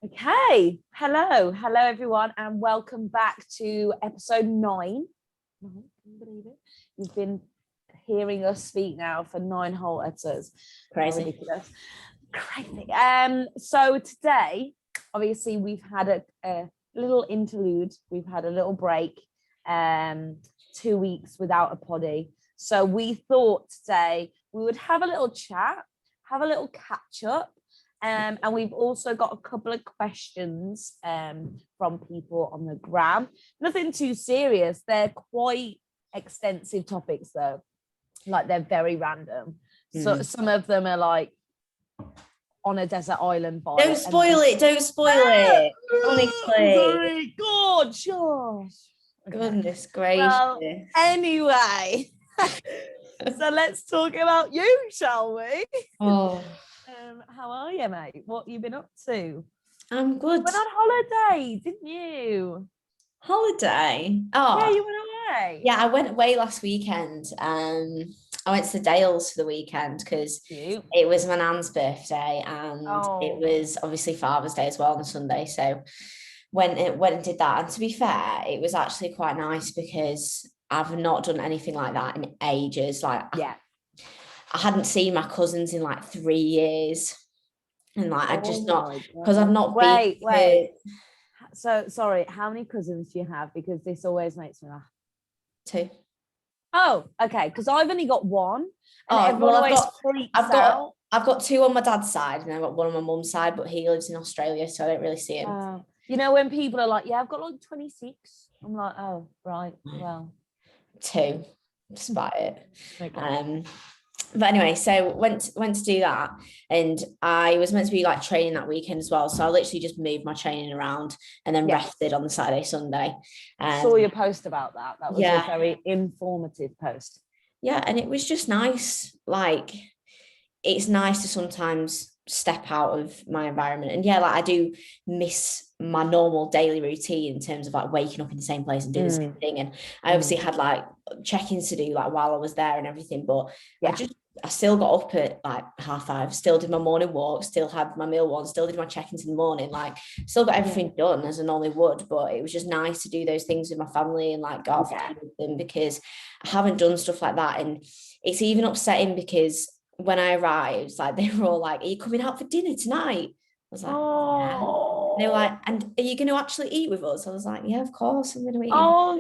Okay, hello everyone, and welcome back to episode 9. Can you believe it? You've been hearing us speak now for 9 whole episodes. Crazy. Ridiculous. Crazy. So today, obviously, we've had a little interlude. We've had a little break, 2 weeks without a poddy. So we thought today we would have a little chat, have a little catch up. And we've also got a couple of questions from people on the gram. Nothing too serious. They're quite extensive topics, though. Like, they're very random. So some of them are like on a desert island. Don't spoil it. Don't spoil it. Honestly. Sorry. God, Josh. Goodness gracious. Well, anyway. So let's talk about you, shall we? Oh. How are you, mate? What have you been up to? I'm good. You went on holiday, didn't you? Holiday? Oh. Yeah, you went away. Yeah, I went away last weekend. I went to the Dales for the weekend because it was my nan's birthday and it was obviously Father's Day as well on a Sunday. So went and did that. And to be fair, it was actually quite nice because I've not done anything like that in ages. I hadn't seen my cousins in like 3 years. And like, I just not, because I've not been. Wait. So, sorry, how many cousins do you have? Because this always makes me laugh. 2. Oh, okay. Because I've only got 1. And I've got 2 on my dad's side and I've got 1 on my mum's side, but he lives in Australia, so I don't really see him. You know, when people are like, yeah, I've got like 26. I'm like, oh, right, well. 2, despite it. Okay. But anyway, so went to do that, and I was meant to be like training that weekend as well. So I literally just moved my training around and then rested on the Saturday, Sunday. Saw your post about that. That was a very informative post. Yeah, and it was just nice. Like, it's nice to sometimes step out of my environment, and like I do miss my normal daily routine in terms of like waking up in the same place and doing the same thing. And I obviously had like check-ins to do like while I was there and everything, but I still got up at like 5:30, still did my morning walk, still had my meal one, still did my check-ins in the morning, like still got everything done as I normally would. But it was just nice to do those things with my family and like go off with them, because I haven't done stuff like that. And it's even upsetting because when I arrived, like they were all like, "Are you coming out for dinner tonight?" I was like, "Yeah." They were like, "And are you going to actually eat with us?" I was like, "Yeah, of course I'm going to eat."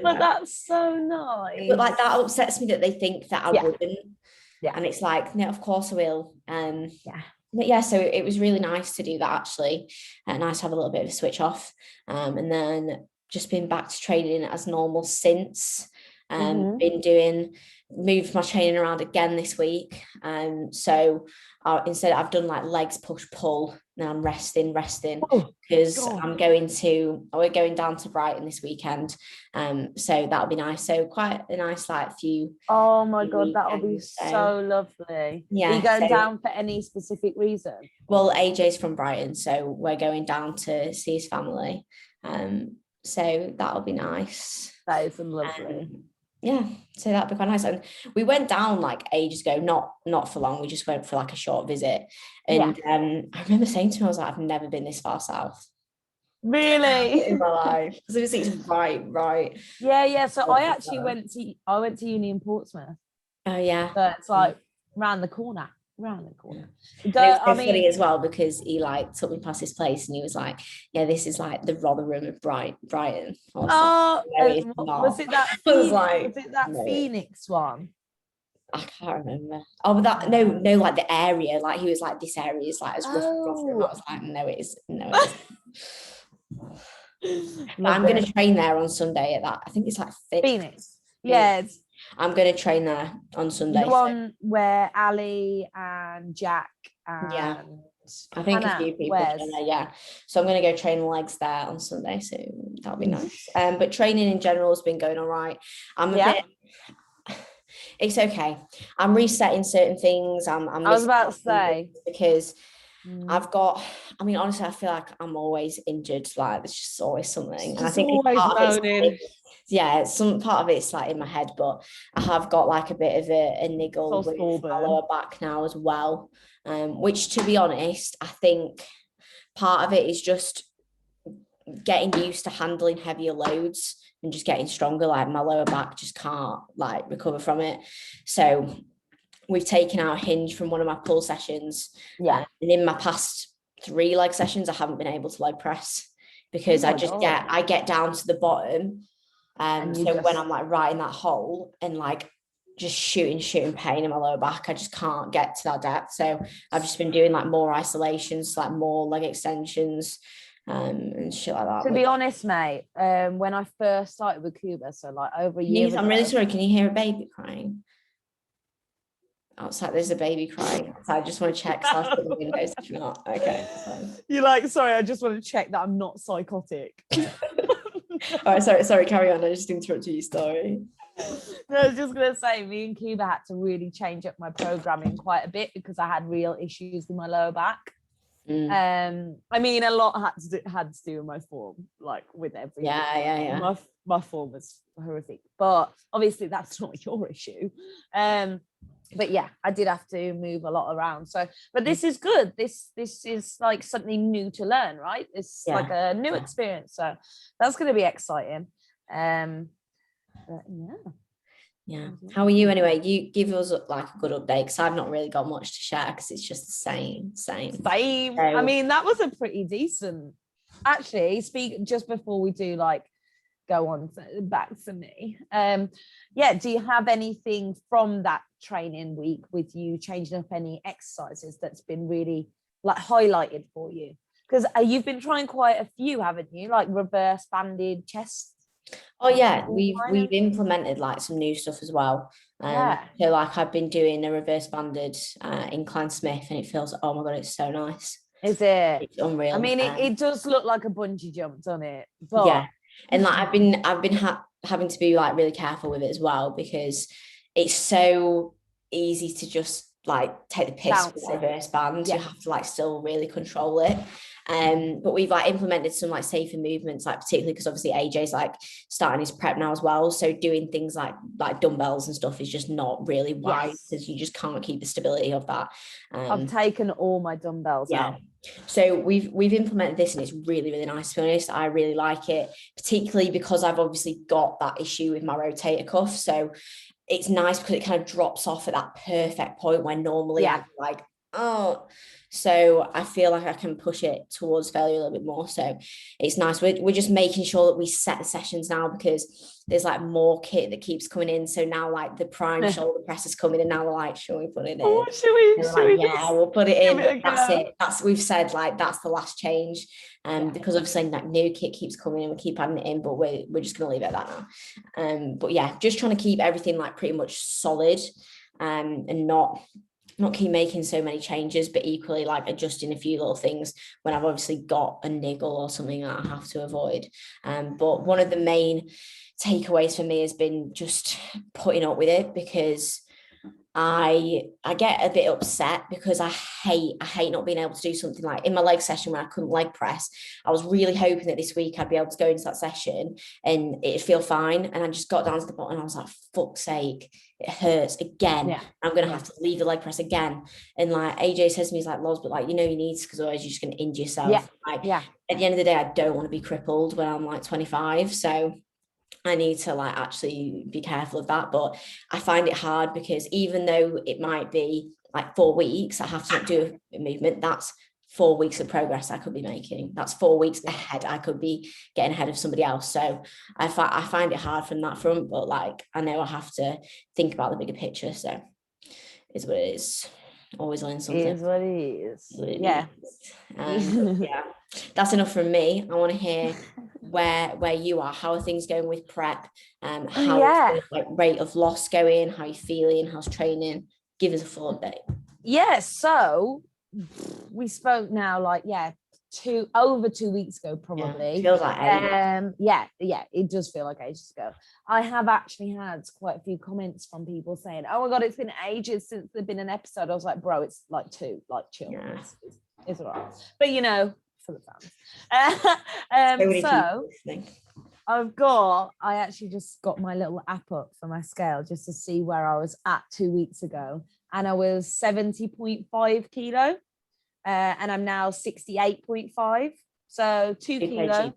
But that's so nice. But like, that upsets me that they think that I wouldn't. Yeah. And it's like, no, of course I will. But so it was really nice to do that, actually. Nice to have a little bit of a switch off. And then just been back to training as normal since. Moved my training around again this week. So instead I've done like legs, push, pull. Now I'm resting because we're going down to Brighton this weekend. So that'll be nice. So quite a nice like few. Oh my God, that'll be so lovely. Yeah. Are you going down for any specific reason? Well, AJ's from Brighton, so we're going down to see his family. So that'll be nice. That is lovely. So that'd be quite nice. And we went down like ages ago, not for long. We just went for like a short visit. And I remember saying to him, I was like, I've never been this far south. Really? In my life. Because it's right. Yeah. So I went to uni in Portsmouth. Oh yeah. So it's like round the corner. It was funny as well because he like took me past his place and he was like, "Yeah, this is like the Rotherham of Brighton." Was it that? Was it that Phoenix one? I can't remember. Oh, but that no, like the area. Like he was like, "This area is like as rough as Rotherham." I was like, "No, it is. No, it is." I'm going to train there on Sunday at that. I think it's like Phoenix. Yeah. I'm going to train there on Sunday. The one where Ali and Jack and I think Hannah, a few people there, so I'm going to go train legs there on Sunday, so that'll be nice. But training in general has been going all right. It's okay. I'm resetting certain things. I was about to say, because I've got, honestly, I feel like I'm always injured. Like there's just always something. And I think some part of it's like in my head, but I have got like a bit of a niggle with my lower back now as well. Which, to be honest, I think part of it is just getting used to handling heavier loads and just getting stronger. Like my lower back just can't like recover from it. So we've taken out a hinge from one of my pull sessions. Yeah. And in my past 3 leg sessions, I haven't been able to leg press because I get down to the bottom. So when I'm like right in that hole and like just shooting pain in my lower back, I just can't get to that depth. So I've just been doing like more isolations, like more leg extensions, and shit like that. To be honest, mate, when I first started with Cuba, so like over a year ago. I'm really sorry. Can you hear a baby crying? Outside, there's a baby crying. So I just want to check. So I'll put the windows if not. Okay. You're like, sorry, I just want to check that I'm not psychotic. All right, sorry, carry on. I just interrupted your story. No, I was just gonna say, me and Cuba had to really change up my programming quite a bit because I had real issues with my lower back. I mean, a lot had to do with my form, like with everything. Yeah. My form was horrific, but obviously that's not your issue. But yeah, I did have to move a lot around. So, but this is good. This is like something new to learn, right? It's like a new experience. So that's going to be exciting. But yeah. How are you anyway? You give us like a good update because I've not really got much to share because it's just the same. So, I mean, that was a pretty decent. Actually, just before we do like go on back to me. Do you have anything from that training week with you changing up any exercises that's been really like highlighted for you? Because you've been trying quite a few, haven't you? Like reverse banded chest. Oh yeah, we've implemented like some new stuff as well. So like I've been doing a reverse banded incline Smith and it feels, oh my god, it's so nice. Is it? It's unreal. I mean, it does look like a bungee jump, doesn't it? But yeah. And like I've been having to be like really careful with it as well because it's so easy to just like take the piss with reverse band. You have to like still really control it. But we've like implemented some like safer movements, like particularly because obviously AJ's like starting his prep now as well. So doing things like dumbbells and stuff is just not really wise because you just can't keep the stability of that. I've taken all my dumbbells out. So we've implemented this and it's really, really nice, to be honest. I really like it, particularly because I've obviously got that issue with my rotator cuff. So it's nice because it kind of drops off at that perfect point where normally I'm like, oh, so I feel like I can push it towards failure a little bit more. So it's nice. We're just making sure that we set the sessions now because there's like more kit that keeps coming in. So now like the prime shoulder press is coming and now we're like, should we put it in? Oh, we'll put it in. That's it. We've said like that's the last change. Because obviously like new kit keeps coming and we keep adding it in, but we're just gonna leave it at that now. But yeah, just trying to keep everything like pretty much solid and not keep making so many changes, but equally like adjusting a few little things when I've obviously got a niggle or something that I have to avoid. But one of the main takeaways for me has been just putting up with it because I get a bit upset because I hate not being able to do something. Like in my leg session when I couldn't leg press, I was really hoping that this week I'd be able to go into that session and it'd feel fine. And I just got down to the bottom and I was like, fuck's sake, it hurts again. I'm gonna have to leave the leg press again. And like AJ says to me, he's like, Loz, but like you know you need to because otherwise you're just gonna injure yourself. At the end of the day, I don't want to be crippled when I'm like 25. So I need to like actually be careful of that. But I find it hard because even though it might be like 4 weeks, I have to not do a movement. That's 4 weeks of progress I could be making. That's 4 weeks ahead. I could be getting ahead of somebody else. So I find it hard from that front, but like, I know I have to think about the bigger picture. So it's what it is. Always learn something. It is what it is. Yeah, that's enough from me. I want to hear where you are. How are things going with prep? How like rate of loss going? How are you feeling? How's training? Give us a full update. So we spoke now like over 2 weeks ago probably. Feels like it does feel like ages ago. I have actually had quite a few comments from people saying, oh my god, it's been ages since there's been an episode. I was like, bro, it's like 2, like chill. It's all right, but you know, for the fans. So I actually just got my little app up for my scale just to see where I was at 2 weeks ago, and I was 70.5 kilo. And I'm now 68.5. So 2 kilo.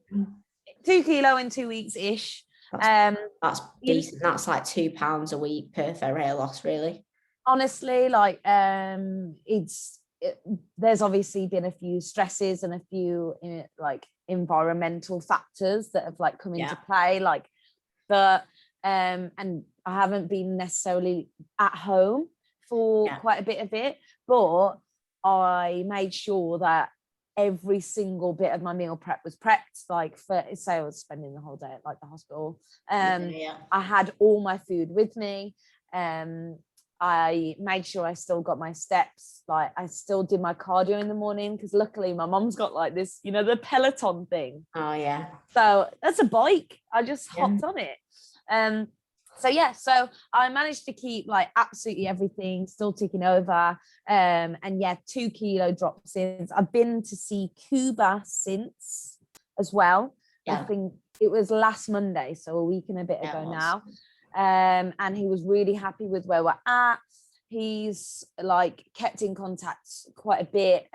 2 kilo in 2 weeks ish. That's decent. That's like £2 a week per hair loss, really. Honestly, like there's obviously been a few stresses and a few like environmental factors that have like come into play, like and I haven't been necessarily at home for quite a bit of it, but I made sure that every single bit of my meal prep was prepped, like for say I was spending the whole day at like the hospital. I had all my food with me. I made sure I still got my steps, like I still did my cardio in the morning, because luckily my mom's got like this, you know, the Peloton thing. Oh yeah. So that's a bike. I just hopped on it. So I managed to keep like absolutely everything still ticking over. And 2 kilo drop since. I've been to see Cuba since as well. I think it was last Monday, so a week and a bit ago now. And he was really happy with where we're at. He's like kept in contact quite a bit,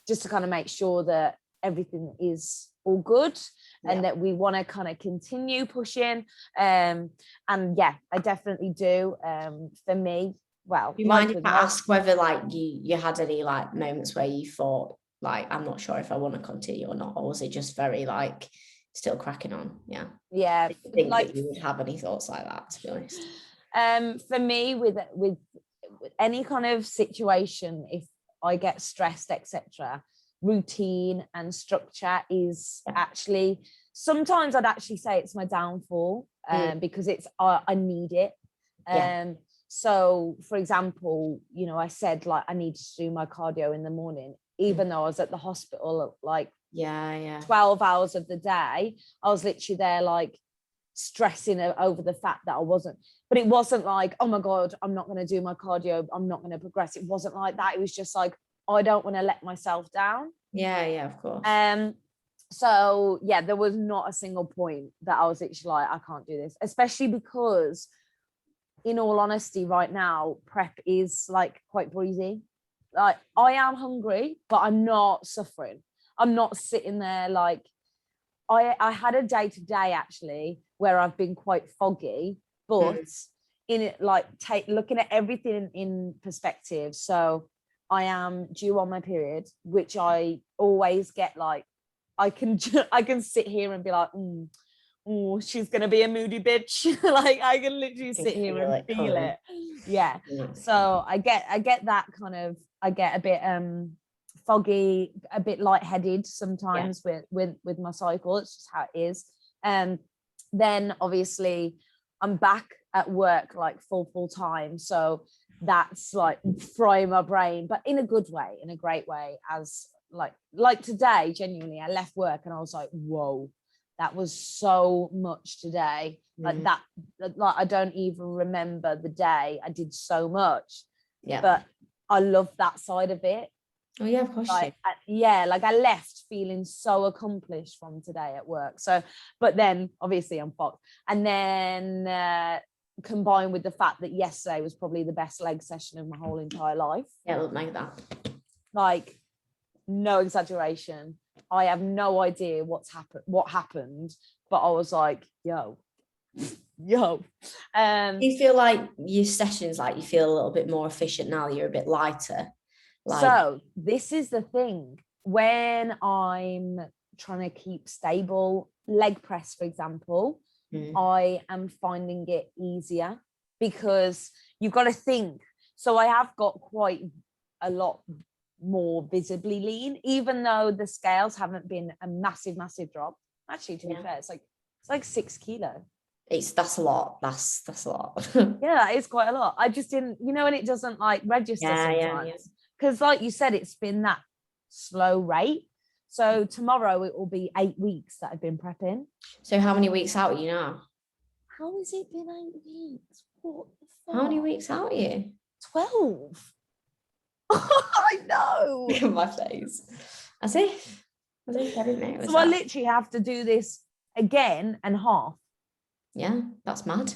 just to kind of make sure that everything is all good and that we want to kind of continue pushing. And I definitely do. For me, well, do you mind if I ask whether like you had any like moments where you thought like, I'm not sure if I want to continue or not, or was it just very like still cracking on? I think like that you would have any thoughts like that, to be honest. For me, with any kind of situation, if I get stressed, etc., routine and structure is actually, sometimes I'd actually say it's my downfall, because it's I need it. So for example, you know, I said like I need to do my cardio in the morning, even though I was at the hospital like 12 hours of the day. I was literally there like stressing over the fact that I wasn't, but it wasn't like, oh my god, I'm not going to do my cardio, I'm not going to progress. It wasn't like that. It was just like, I don't want to let myself down. Of course. So there was not a single point that I was literally like, I can't do this, especially because in all honesty right now prep is like quite breezy. Like I am hungry, but I'm not suffering. I'm not sitting there like, I had a day today actually where I've been quite foggy, but in it, like looking at everything in perspective. So I am due on my period, which I always get like, I can sit here and be like, oh, she's gonna be a moody bitch. Like I can literally sit here and feel it. So I get that kind of, I get a bit foggy, a bit lightheaded sometimes with my cycle. It's just how it is. Then obviously I'm back at work like full time, so that's like frying my brain, but in a good way, in a great way. As like today, genuinely I left work and I was like, whoa, that was so much today. Like that, like I don't even remember the day. I did so much, but I love that side of it. Oh yeah, of course. Like, like I left feeling so accomplished from today at work. So, but then obviously I'm fucked. And then combined with the fact that yesterday was probably the best leg session of my whole entire life. Yeah, look like that. Like, no exaggeration. I have no idea what happened, but I was like, yo. Do you feel like your sessions, like you feel a little bit more efficient now that you're a bit lighter? So this is the thing, when I'm trying to keep stable leg press, for example, I am finding it easier because you've got to think. So I have got quite a lot more visibly lean, even though the scales haven't been a massive drop. Actually, to be fair, it's like 6 kilo. That's a lot. That's a lot. Yeah, it's quite a lot. I just didn't, you know, and it doesn't like register sometimes. Because like you said, it's been that slow rate. So tomorrow it will be 8 weeks that I've been prepping. So how many weeks out are you now? How has it been 8 weeks? What the fuck? How many weeks out are you? 12. I know. Look at my face. As if I didn't know it was so I literally have to do this again and half. Yeah, that's mad.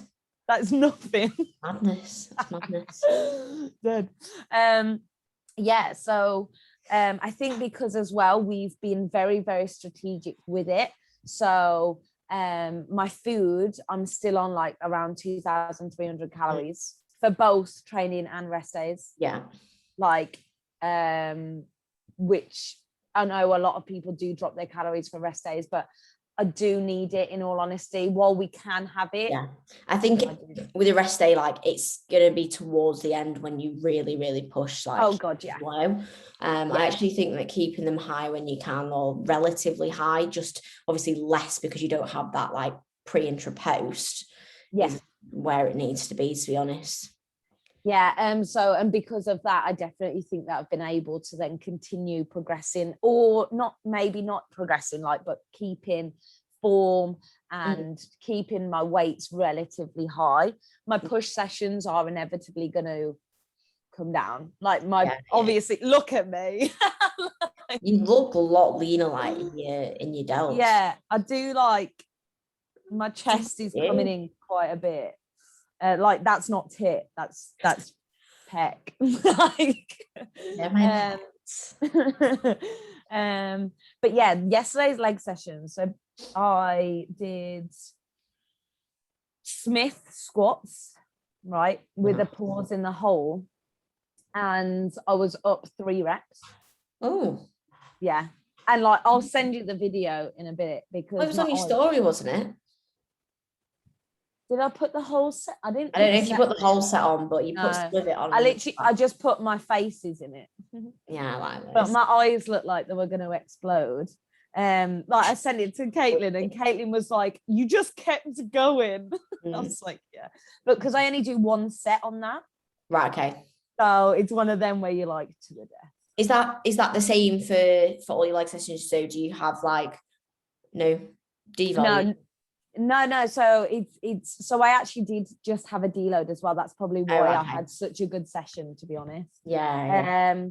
That's nothing. Madness. That's madness. Good. So I think because as well, we've been very, very strategic with it. So my food, I'm still on like around 2,300 calories for both training and rest days. Yeah. Like, which I know a lot of people do drop their calories for rest days, but I do need it, in all honesty, while we can have it. Yeah, I think with a rest day, like it's gonna be towards the end when you really, really push, like, oh god, yeah, low. I actually think that keeping them high when you can, or relatively high, just obviously less because you don't have that like pre-intra post, is where it needs to be honest. Yeah, so, and because of that, I definitely think that I've been able to then continue progressing, or maybe not progressing, like, but keeping form and keeping my weights relatively high. My push sessions are inevitably going to come down. Like obviously, look at me. You look a lot leaner, like in your delts. Yeah, I do. Like my chest is coming in quite a bit. Like that's not tit, that's pec. Like, but yeah, yesterday's leg session. So I did Smith squats, right, with a pause in the hole, and I was up 3 reps. Oh, yeah, and like I'll send you the video in a bit because it was on your story, wasn't it? Did I put the whole set? I don't know if you put the whole set on, but you put some of it on. I just put my faces in it. Yeah, I like this. But my eyes looked like they were going to explode. Like I sent it to Caitlin, and Caitlin was like, "You just kept going." I was like, "Yeah," but because I only do 1 set on that. Right. Okay. So it's one of them where you're like to the death. Is that the same for all your leg sessions? So do you have like no deload? No. So it's so I actually did just have a deload as well. That's probably why I had such a good session, to be honest. Yeah.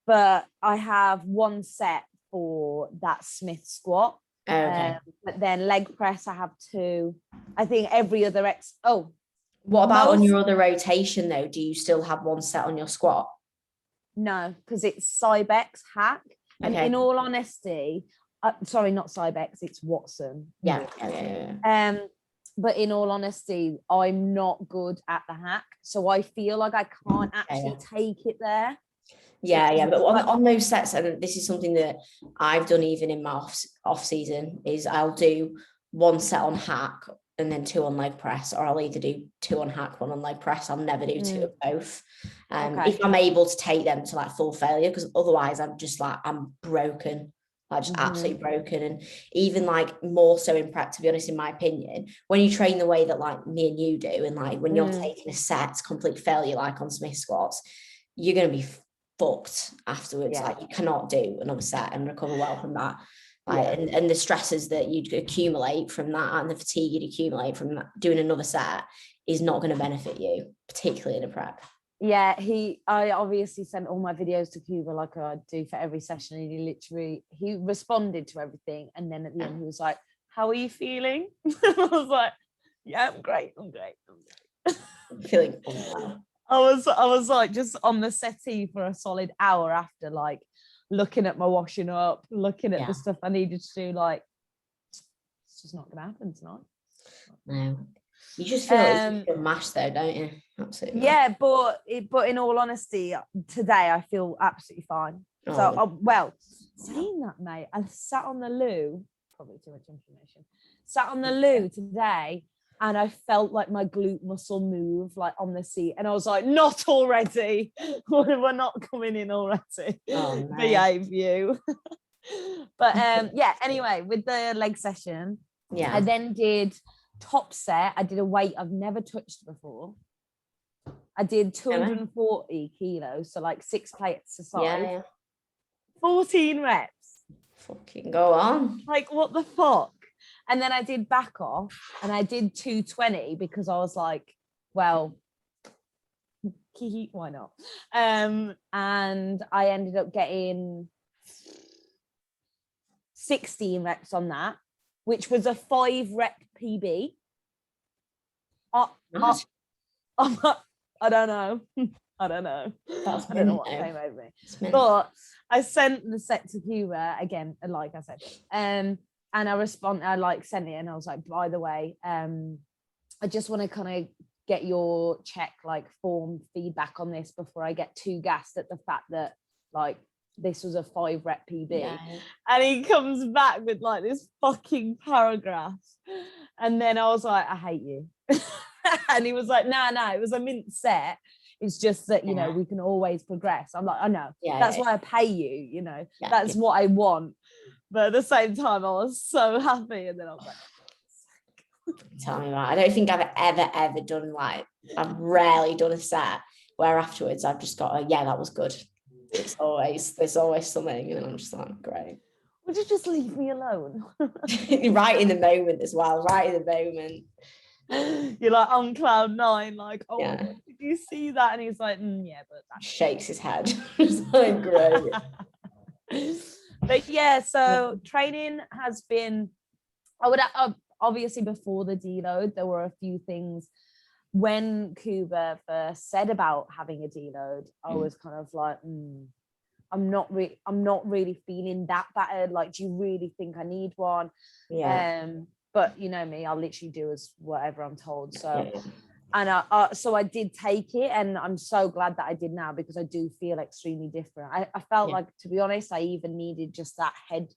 But I have 1 set for that Smith squat. Okay. But then leg press, I have 2. I think every other what about on your other rotation though? Do you still have 1 set on your squat? No, because it's Cybex hack. And in all honesty, sorry, not Cybex, it's Watson. Yeah. But in all honesty, I'm not good at the hack, so I feel like I can't actually take it there. Yeah, but on those sets, and this is something that I've done even in my off season, is I'll do 1 set on hack and then 2 on leg press, or I'll either do 2 on hack, 1 on leg press. I'll never do 2 of both. If I'm able to take them to like full failure, because otherwise I'm just like, I'm broken. Just absolutely broken. And even like more so in prep, to be honest, in my opinion, when you train the way that like me and you do, and like when you're taking a set complete failure, like on Smith squats, you're going to be fucked afterwards. Like you cannot do another set and recover well from that. Like, and the stresses that you'd accumulate from that, and the fatigue you'd accumulate from that, doing another set, is not going to benefit you, particularly in a prep. Yeah, I obviously sent all my videos to Cuba like I do for every session, and he responded to everything, and then at the end he was like, "How are you feeling?" I was like, "Yeah, I'm great. I'm feeling I was like just on the settee for a solid hour after, like looking at my washing up, looking at the stuff I needed to do. Like, it's just not gonna happen tonight. No. You just feel like you feel mashed though, don't you? Absolutely. Yeah, but in all honesty, today I feel absolutely fine. So, saying that, mate, I sat on the loo, probably too much information, sat on the loo today, and I felt like my glute muscle move like on the seat, and I was like, not already. We're not coming in already. Behave you. But anyway, with the leg session, I then did top set. I did a weight I've never touched before. I did 240 kilos, so like 6 plates aside. 14 reps. Fucking go on. Like, what the fuck? And then I did back off, and I did 220 because I was like, well, why not? And I ended up getting 16 reps on that, which was a 5 rep PB. I don't know. I don't know. That's I don't know mint, what though. came over me. It's mint. But I sent the set to Cuba again, like I said. And I like sent it and I was like, by the way, I just want to kind of get your check like form feedback on this before I get too gassed at the fact that like this was a 5 rep PB. Yeah. And he comes back with like this fucking paragraph. And then I was like, I hate you. And he was like, no, it was a mint set. It's just that, you know, we can always progress. I'm like, I know. That's why I pay you, you know. That's what I want. But at the same time, I was so happy. And then I was like, tell me about it. I don't think I've ever done like, I've rarely done a set where afterwards I've just got that was good. There's always something, and I'm just like, great. Would you just leave me alone? Right in the moment as well, right in the moment. You're like on cloud 9, like, oh, did you see that? And he's like, yeah, but that shakes his head. It's like, great. But yeah, so training has been, I would obviously before the deload, there were a few things. When Cuba first said about having a deload, I was kind of like, I'm not really feeling that bad. Like, do you really think I need one? But you know me, I'll literally do as whatever I'm told. So and I did take it, and I'm so glad that I did now, because I do feel extremely different. I felt like, to be honest, I even needed just that head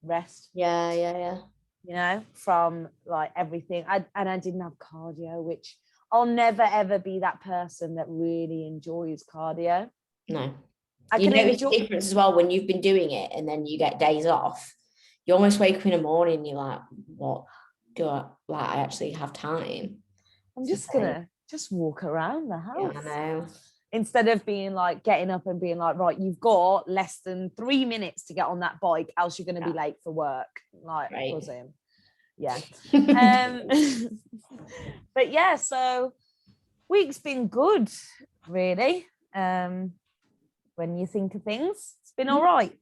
rest. Yeah. You know, from like everything. I didn't have cardio, which I'll never ever be that person that really enjoys cardio. No. I you can notice enjoy the difference as well when you've been doing it and then you get days off. You almost wake up in the morning and you're like, what do I actually have time? I'm just gonna just walk around the house. Yeah, I know. Instead of being like getting up and being like, right, you've got less than 3 minutes to get on that bike, else you're going to be late for work. Like, was him. Yeah. But yeah, so week's been good, really. When you think of things, it's been all right.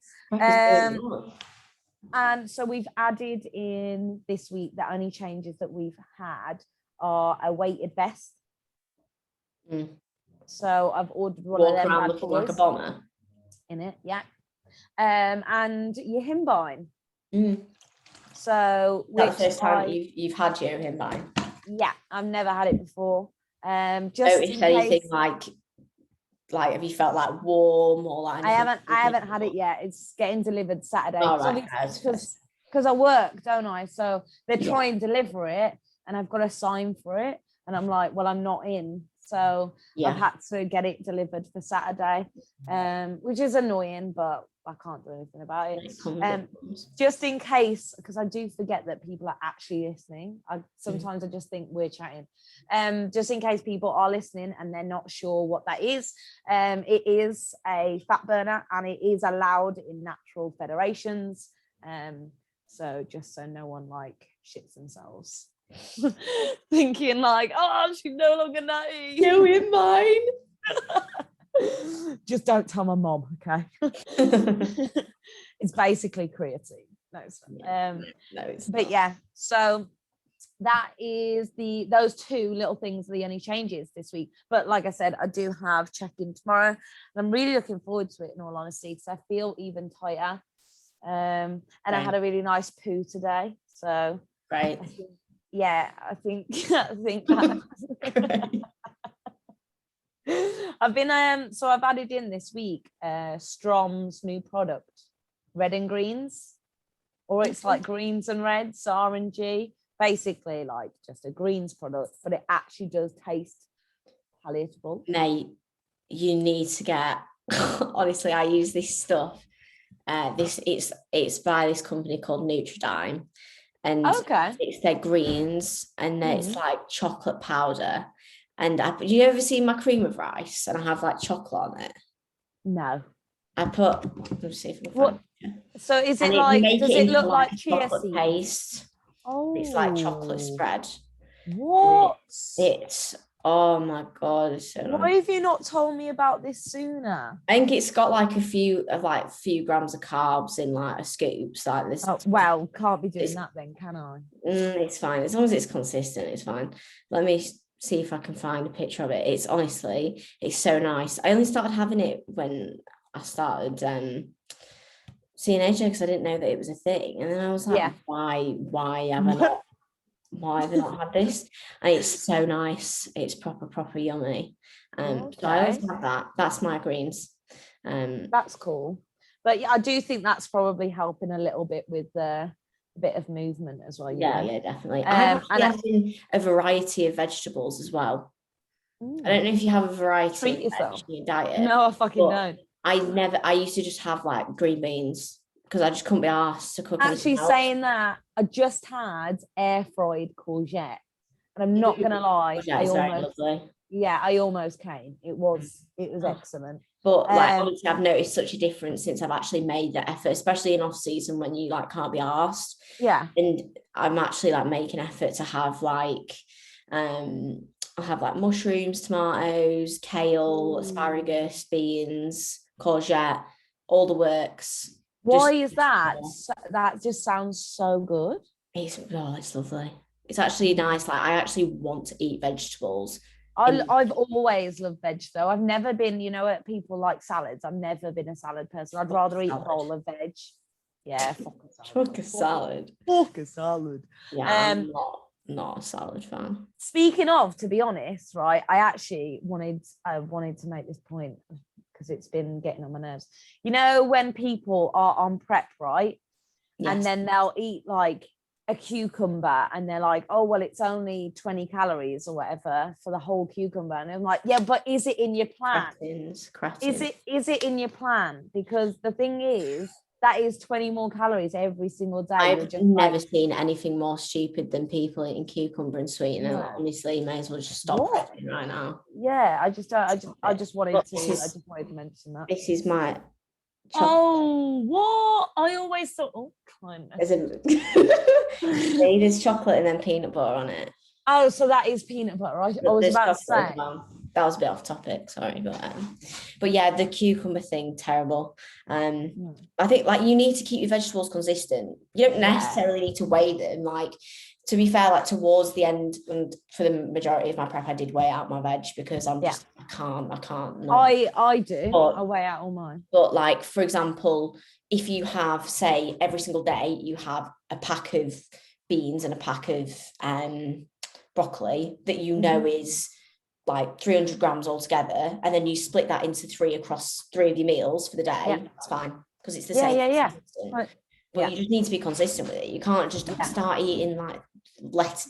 And so we've added in this week, the only changes that we've had are a weighted vest. So I've ordered one of them around looking like a bomber in it, and your himbine. So that's the first time you've had your himbine? Yeah, I've never had it before. Just noticed anything like have you felt like warm or like I haven't had it yet. It's getting delivered Saturday. Because I work, don't I? So they're trying to deliver it, and I've got to sign for it, and I'm like, well, I'm not in. So I've had to get it delivered for Saturday, which is annoying, but I can't do anything about it. Just in case, because I do forget that people are actually listening. Sometimes I just think we're chatting. Just in case people are listening and they're not sure what that is. It is a fat burner, and it is allowed in natural federations. So just so no one like shits themselves. Thinking like, oh, she's no longer nutty. No, in mine. Just don't tell my mom, okay? It's basically creatine. No, it's but yeah, so that is those two little things are the only changes this week. But like I said, I do have check-in tomorrow, and I'm really looking forward to it, in all honesty, because I feel even tighter. And I had a really nice poo today, so right. I think that I've been so I've added in this week Strom's new product, red and greens, or it's like greens and reds, RNG, basically like just a greens product, but it actually does taste palatable. Nate, you need to get honestly, I use this stuff. It's by this company called Nutridyne, and it's their greens, and it's like chocolate powder. And do you ever see my cream of rice and I have like chocolate on it? No. Let's see if I can find it. So is it like, does it look like chia seeds? Paste. Oh, it's like chocolate spread. What? It's oh my god, it's so why have you not told me about this sooner? I think it's got like a few grams of carbs in like a scoop, like this. Oh, well, can't be doing that then, can I? It's fine as long as it's consistent. It's fine. Let me see if I can find a picture of it. It's honestly, it's so nice. I only started having it when I started seeing AJ, because I didn't know that it was a thing. And then I was like, Yeah. why have I not why have I not had this? And it's so nice. It's proper yummy. So I always have that. That's my greens. That's cool. But yeah, I do think that's probably helping a little bit with the bit of movement as well. Yeah, definitely. I've actually having a variety of vegetables as well. I don't know if you have a variety of veg in your diet. No, I fucking don't. I used to just have like green beans because I just couldn't be asked to cook. Actually, saying that, I just had air fried courgette, and I'm not gonna lie, I almost came. It was excellent. But like obviously I've noticed such a difference since I've actually made that effort, especially in off season when you like can't be asked. Yeah. And I'm actually like making effort to have like I'll have like mushrooms, tomatoes, kale, asparagus, beans, courgette, all the works. Why is that? That just sounds so good. It's lovely. It's actually nice. Like I actually want to eat vegetables. I've always loved veg though. I've never been, people like salads. I've never been a salad person. I'd rather eat a bowl of veg. Yeah, fuck a salad. Fuck a salad. Yeah, I'm not a salad fan. Speaking of, to be honest, right, I actually wanted to make this point because it's been getting on my nerves. When people are on prep, right? Yes. And then they'll eat like a cucumber and they're like, oh, well, it's only 20 calories or whatever for the whole cucumber. And I'm like, yeah, but is it in your plan? Cratins. Is it in your plan? Because the thing is, that is 20 more calories every single day. I've never seen anything more stupid than people eating cucumber and sweetener. No. Honestly, you may as well just stop right now. Yeah, I just wanted to mention that. This is my chocolate. Oh, what? I always thought, there's chocolate and then peanut butter on it. Oh, so that is peanut butter. I was about to say. That was a bit off topic, sorry, but yeah, the cucumber thing, terrible. I think like you need to keep your vegetables consistent. You don't necessarily need to weigh them. Like, to be fair, like towards the end and for the majority of my prep, I did weigh out my veg because I'm just I can't. I do. I weigh out all mine. But like, for example, if you have, say, every single day you have a pack of beans and a pack of broccoli that is like 300 grams altogether, and then you split that into 3 across 3 of your meals for the day, that's fine because it's the same. But you just need to be consistent with it. You can't just start eating like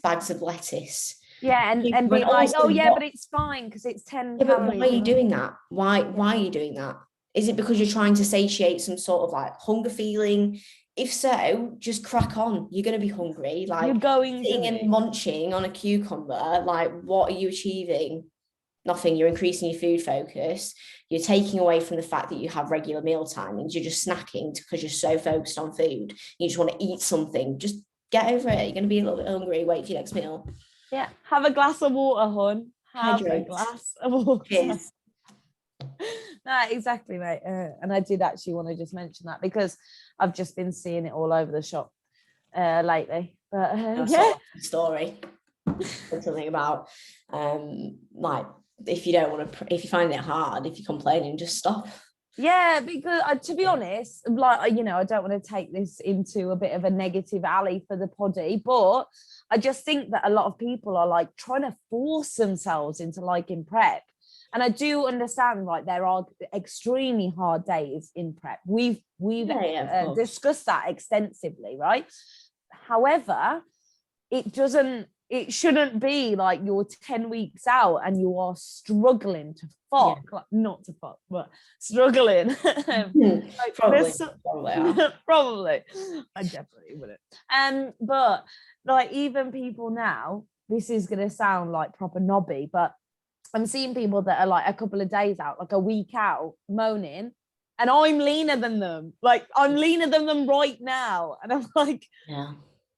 bags of lettuce. Yeah, and be like, oh yeah, but it's fine because it's 10 calories. But why are you doing that? Why are you doing that? Is it because you're trying to satiate some sort of like hunger feeling? If so, just crack on. You're going to be hungry. Like, you're going sitting and munching on a cucumber. Like, what are you achieving? Nothing. You're increasing your food focus. You're taking away from the fact that you have regular meal timings. You're just snacking because you're so focused on food. You just want to eat something. Just get over it. You're going to be a little bit hungry. Wait for your next meal. Yeah. Have a glass of water, hon. A glass of water. Cheers. No, exactly, mate. And I did actually want to just mention that because I've just been seeing it all over the shop lately. But story. Something about like if you find it hard, if you're complaining, just stop. Yeah, because to be honest, like I don't want to take this into a bit of a negative alley for the poddy, but I just think that a lot of people are like trying to force themselves into liking prep. And I do understand, like, there are extremely hard days in prep. We've discussed that extensively, right? However, it shouldn't be like you're 10 weeks out and you are struggling to fuck, like not to fuck, but struggling. Probably. I definitely wouldn't. But like even people now, this is gonna sound like proper knobby, but I'm seeing people that are like a couple of days out, like a week out, moaning, and I'm leaner than them. Like I'm leaner than them right now, and I'm like,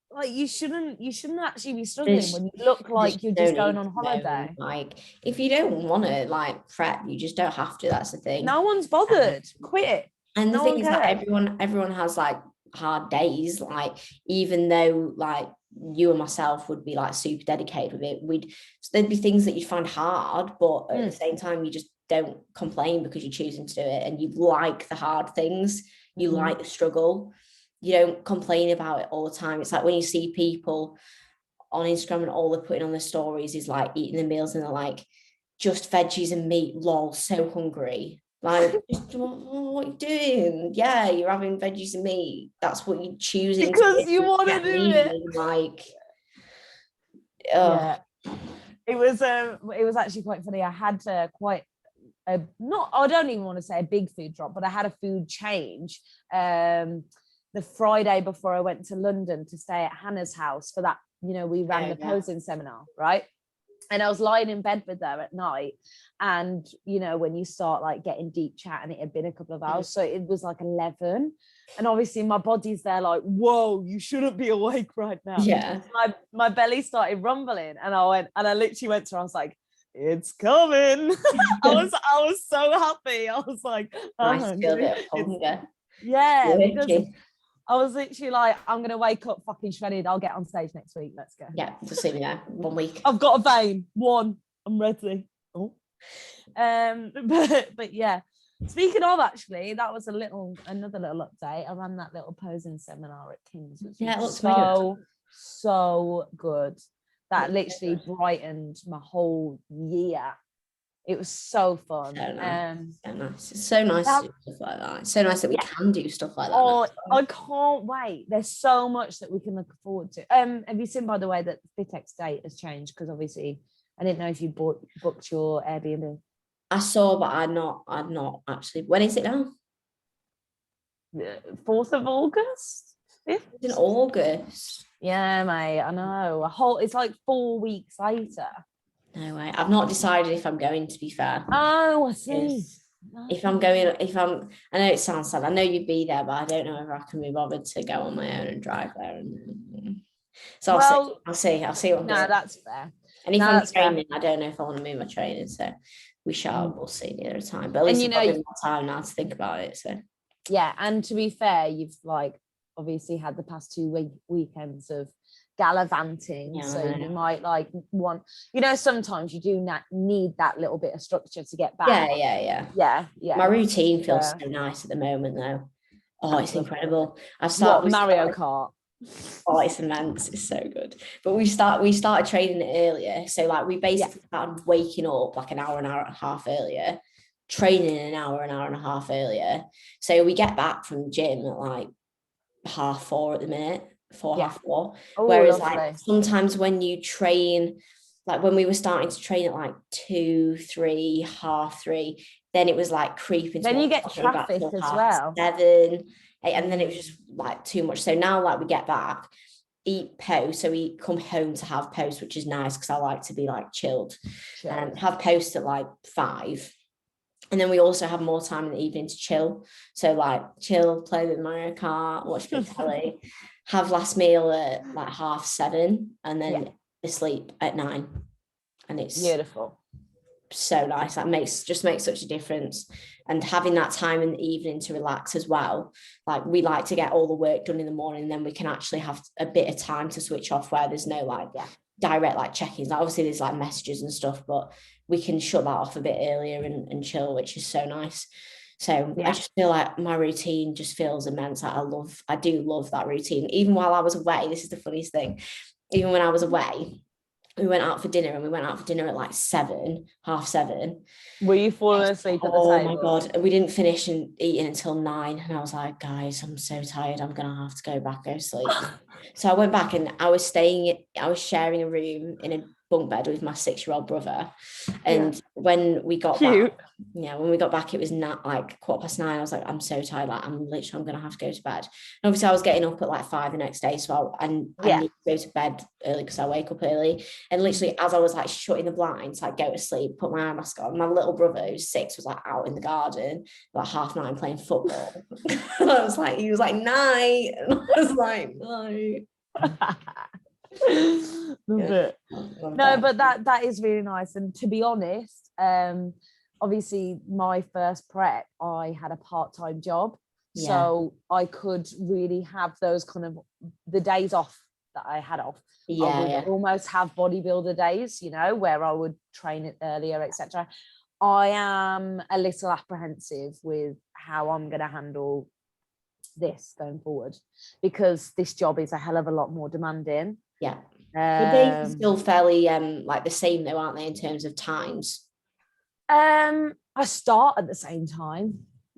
like you shouldn't actually be struggling when you look like you're just going on holiday. Like if you don't want to like prep, you just don't have to. That's the thing. No one's bothered. Quit it. And the thing is that everyone has like hard days. Like even though like you and myself would be like super dedicated with it. There'd be things that you'd find hard, but at the same time, you just don't complain because you're choosing to do it, and you like the hard things, you like the struggle. You don't complain about it all the time. It's like when you see people on Instagram and all they're putting on their stories is like eating the meals and they're like, just veggies and meat, lol, so hungry. Like, what are you doing? Yeah, you're having veggies and meat. That's what you're choosing because to you do. want to do it. Like, yeah, it was actually quite funny. I had quite a not, I don't even want to say a big food drop, but I had a food change the Friday before I went to London to stay at Hannah's house for that, we ran the posing seminar, right? And I was lying in bed with her at night, and when you start like getting deep chat, and it had been a couple of hours, so it was like 11, and obviously my body's there like, whoa, you shouldn't be awake right now. Yeah, my belly started rumbling, and I literally went to her, I was like, it's coming. I was so happy. I was like, nice to feel a bit of hunger. Yeah, because I was literally like, I'm gonna wake up fucking shredded. I'll get on stage next week. Let's go. Yeah, just see me there 1 week. I've got a vein. One. I'm ready. Oh. But yeah. Speaking of, actually, that was another little update. I ran that little posing seminar at King's, which was so good. That literally brightened my whole year. It was so fun. So nice. It's so nice to do stuff like that. It's so nice that we can do stuff like that. Oh, I can't wait. There's so much that we can look forward to. Have you seen, by the way, that the FitX date has changed? Because obviously, I didn't know if you booked your Airbnb. I saw, but I'd not actually. When is it now? 4th of August? 5th? It's in August. Yeah, mate. I know. It's like 4 weeks later. No way. I've not decided if I'm going, to be fair. Oh, I see. I know it sounds sad. I know you'd be there, but I don't know if I can be bothered to go on my own and drive there. So I'll see what I'm doing. No, that's fair. And if I'm training, I don't know if I want to move my training. So we'll see near the time. But at least I've got more time now to think about it. So yeah, and to be fair, you've like obviously had the past 2 weekends of gallivanting, so you might like want, sometimes you do need that little bit of structure to get back. Yeah. My routine feels so nice at the moment though. Oh, it's incredible. Mario Kart. Oh, it's immense. It's so good. But we started training it earlier, so like we basically started waking up like an hour and a half earlier, training an hour and a half earlier, so we get back from the gym at like 4:30 at the minute. 4:30. Oh, whereas lovely. Like sometimes when you train, like when we were starting to train at like 2, 3, 3:30, then it was like creeping. Then you get traffic as well. 7, 8, and then it was just like too much. So now like we get back, eat post. So we come home to have post, which is nice because I like to be like chilled. And have post at like 5. And then we also have more time in the evening to chill. So like chill, play with Mario Kart, watch the telly, have last meal at like 7:30, and then asleep at 9. And it's beautiful. So nice. That makes such a difference. And having that time in the evening to relax as well. Like we like to get all the work done in the morning, and then we can actually have a bit of time to switch off where there's no like direct like check-ins. Like, obviously there's like messages and stuff, but we can shut that off a bit earlier and chill, which is so nice. So I just feel like my routine just feels immense. Like I do love that routine. Even while I was away, this is the funniest thing. Even when I was away, we went out for dinner, and we went out for dinner at like 7, 7:30. Were you falling asleep at the table? Oh my God. We didn't finish eating until 9. And I was like, guys, I'm so tired. I'm going to have to go back, go sleep. So I went back, and I was sharing a room in a bunk bed with my 6-year-old brother. And when we got back, it was not like 9:15. I was like, I'm so tired. Like I'm going to have to go to bed. And obviously I was getting up at like 5 the next day. So I need to go to bed early because I wake up early. And literally as I was like shutting the blinds, like go to sleep, put my eye mask on, my little brother who's 6 was like out in the garden, like 9:30 playing football. And I was like, he was like, night. And I was like, no. But that is really nice. And to be honest, obviously my first prep, I had a part-time job, so I could really have those kind of the days off that I had off, I Yeah, would yeah. almost have bodybuilder days, you know, where I would train it earlier, etc. I am a little apprehensive with how I'm going to handle this going forward, because this job is a hell of a lot more demanding. Yeah. But they still fairly like the same though, aren't they, in terms of times? I start at the same time.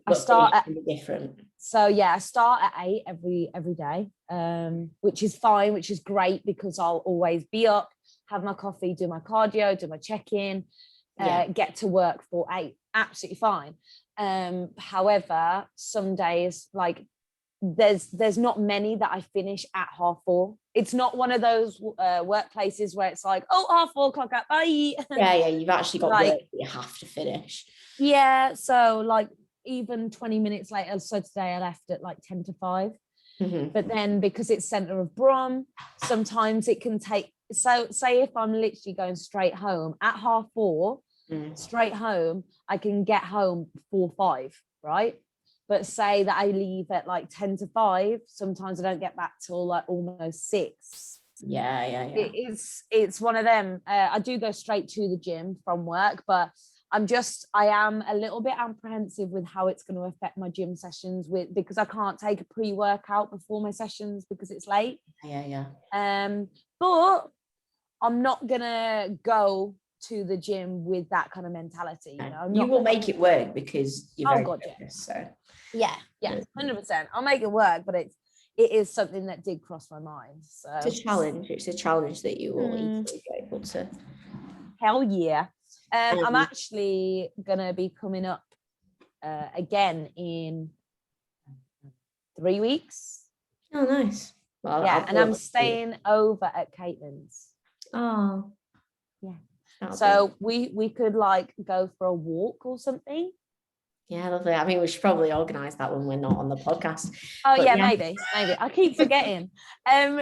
But I start at different. So yeah, I start at 8 every day, which is fine, which is great, because I'll always be up, have my coffee, do my cardio, do my check-in, get to work for 8. Absolutely fine. However, some days, like there's not many that I finish at 4:30. It's not one of those workplaces where it's like, oh, 4:30 at bye. Yeah, you've actually got like, work that you have to finish. Yeah, so like even 20 minutes later, so today I left at like 10 to 5. But then because it's centre of Brum, sometimes it can take, so say if I'm literally going straight home at 4:30, straight home, I can get home before 5, right? But say that I leave at like 10 to 5, sometimes I don't get back till like almost 6. Yeah. It's one of them. I do go straight to the gym from work, but I am a little bit apprehensive with how it's going to affect my gym sessions, because I can't take a pre-workout before my sessions because it's late. Yeah. But I'm not gonna go to the gym with that kind of mentality. You know, you will make it work because you're very focused, so yeah, 100%. I'll make it work, but it is something that did cross my mind. So it's a challenge. It's a challenge that you will easily be able to. Hell yeah. I'm actually gonna be coming up again in 3 weeks. Oh, nice. Well, yeah, and I'm staying over at Caitlin's. Oh, yeah. So we could like go for a walk or something. Yeah, lovely. I mean, we should probably organise that when we're not on the podcast. Oh, yeah, maybe. I keep forgetting.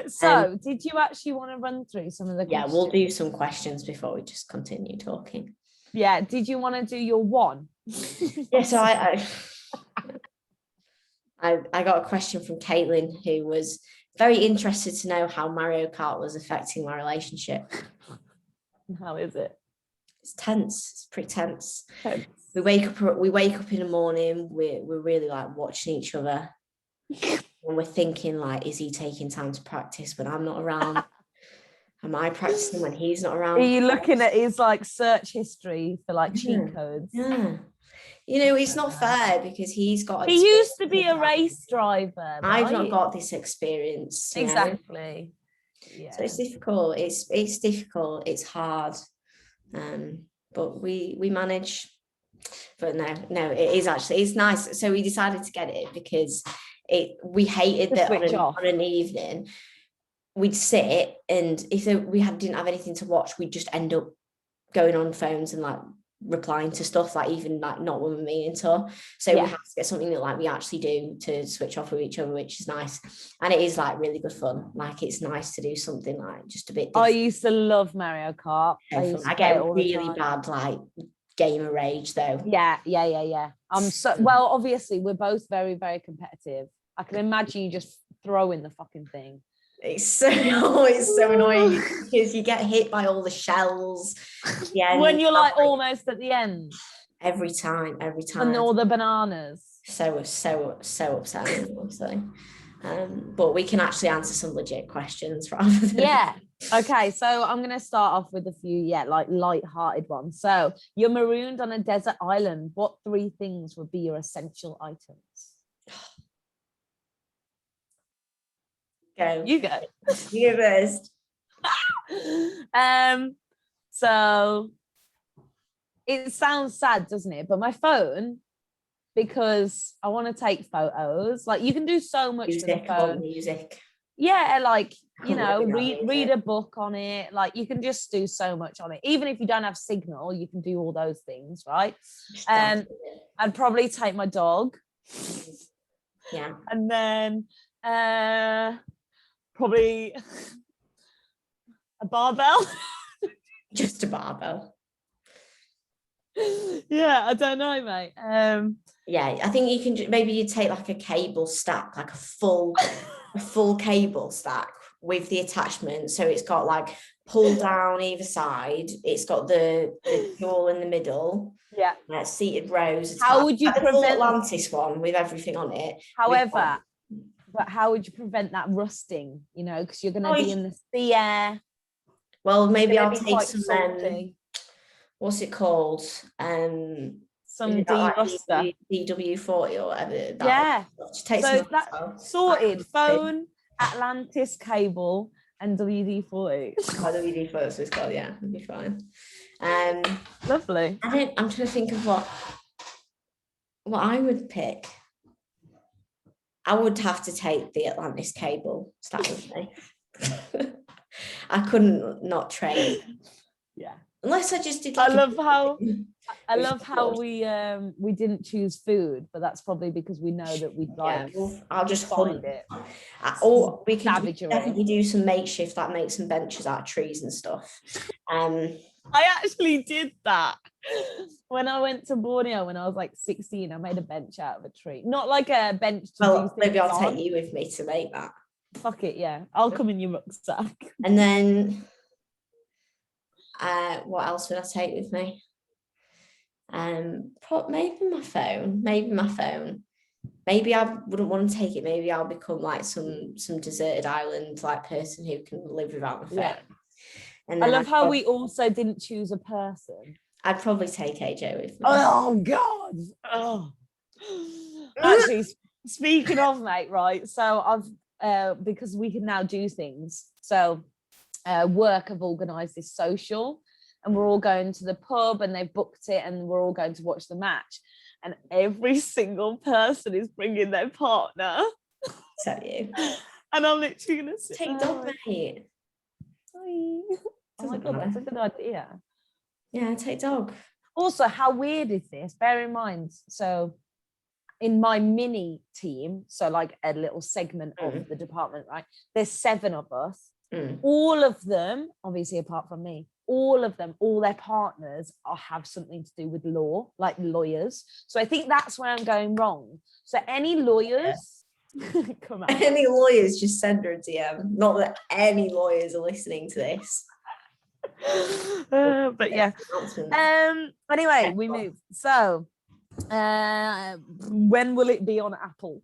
So did you actually want to run through some of the questions? Yeah, we'll do some questions before we just continue talking. Yeah, did you want to do your one? Yeah, so I got a question from Caitlin, who was very interested to know how Mario Kart was affecting my relationship. How is it? It's tense. It's pretty tense. We wake up in the morning, we're really like watching each other, and we're thinking like, is he taking time to practice when I'm not around? Am I practicing when he's not around? Are you looking at his like search history for like cheat codes? Yeah. You know, it's not fair because he's got. He used to be a race driver. Right? I've not got this experience. Exactly. Yeah. So it's difficult. It's difficult. It's hard. But we manage. But no, it is actually, it's nice. So we decided to get it because we hated that on an evening we'd sit, and if we didn't have anything to watch, we'd just end up going on phones and like replying to stuff, like even like not when we're meaning to. So we have to get something that like we actually do to switch off with each other, which is nice. And it is like really good fun. Like it's nice to do something like just a bit different. I used to love Mario Kart. I get really bad like gamer rage though. Yeah. I'm so well, obviously we're both very, very competitive. I can imagine you just throwing the fucking thing. It's so annoying because you get hit by all the shells. Yeah, when you're like almost at the end. Every time. And all the bananas. So upsetting, honestly. But we can actually answer some legit questions rather than... Yeah. Okay, so I'm going to start off with a few, like light-hearted ones. So you're marooned on a desert island. What 3 things would be your essential items? Go. You go. You go first. So it sounds sad, doesn't it? But my phone, because I want to take photos. Like you can do so much with the phone. Music. Yeah, like you know, read a book on it. Like you can just do so much on it. Even if you don't have signal, you can do all those things, right? And I'd probably take my dog. Yeah. And then probably a barbell. Just a barbell. Yeah, I don't know, mate. Yeah, I think you can maybe you take like a cable stack, like a full cable stack with the attachment. So it's got like pull down either side. It's got the dual in the middle. Yeah. Seated rows attached. How would you like the full prevent Atlantis one with everything on it? However, but how would you prevent that rusting? You know, because you're going to be in the sea air. Well, maybe I'll be take quite some. salty. What's it called? Some de-ruster. DW40 or whatever. Yeah. Just take So some that's sorted. Phone, Atlantis cable, and WD-40. WD-40 is what it's called. Yeah, it'll be fine. Lovely. I'm trying to think of what I would pick. I would have to take the Atlantis cable. Start with me. I couldn't not trade. Yeah. Unless I just did. I love how we didn't choose food, but that's probably because we know that we'd like. Yeah, I'll just find it. Or we can definitely do some makeshift, like make some benches out of trees and stuff. I actually did that when I went to Borneo when I was like 16. I made a bench out of a tree, not like a bench to do things maybe I'll take you with me to make that. Fuck it, yeah, I'll come in your rucksack. And then what else would I take with me? Maybe my phone. Maybe I wouldn't want to take it. Maybe I'll become like some deserted island like person who can live without my phone. Yeah. And I love how we also didn't choose a person. I'd probably take AJ with me. Oh God. Oh. Actually, speaking of, mate, right? So I've because we can now do things. So work have organised this social, and we're all going to the pub, and they've booked it, and we're all going to watch the match. And every single person is bringing their partner. So you. And I'm literally gonna take dog, mate. Oh my God, that's a good idea. Yeah, take dog. Also, how weird is this? Bear in mind, so in my mini team, so like a little segment of the department, right? There's 7 of us. All of them, obviously apart from me, all their partners have something to do with law, like lawyers. So I think that's where I'm going wrong. So any lawyers, come on. Any lawyers, just send her a DM. Not that any lawyers are listening to this. But yeah. Anyway, we move. So when will it be on Apple?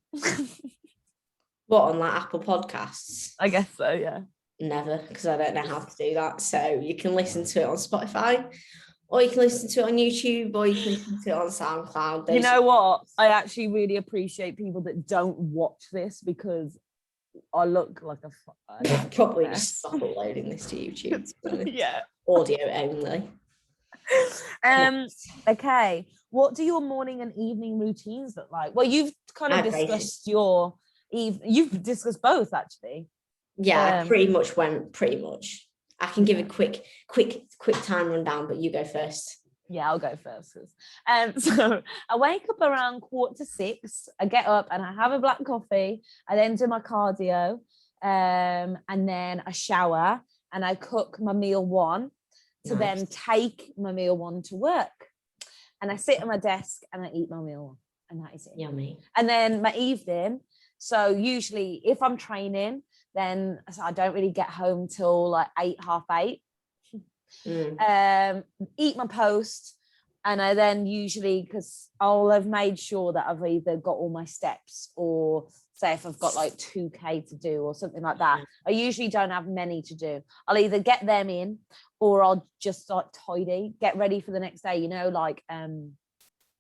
What, on like Apple Podcasts? I guess so, yeah. Never, because I don't know how to do that. So you can listen to it on Spotify, or you can listen to it on YouTube, or you can listen to it on SoundCloud. You know what? I actually really appreciate people that don't watch this, because I look like a probably just stop uploading this to YouTube. Yeah, audio only. Okay, what do your morning and evening routines look like? Well, you've kind of discussed you've discussed both, actually. Yeah, I pretty much. I can give a quick time rundown, but you go first. Yeah, I'll go first. So I wake up around 5:45. I get up and I have a black coffee. I then do my cardio, and then I shower and I cook my meal 1 to then take my meal 1 to work. And I sit at my desk and I eat my meal 1, and that is it. Yummy. And then my evening. So usually, if I'm training, then I don't really get home till like 8, half 8. Eat my post, and I then usually, because I'll have made sure that I've either got all my steps, or say if I've got like 2K to do or something like that, I usually don't have many to do. I'll either get them in, or I'll just like tidy, get ready for the next day, you know, like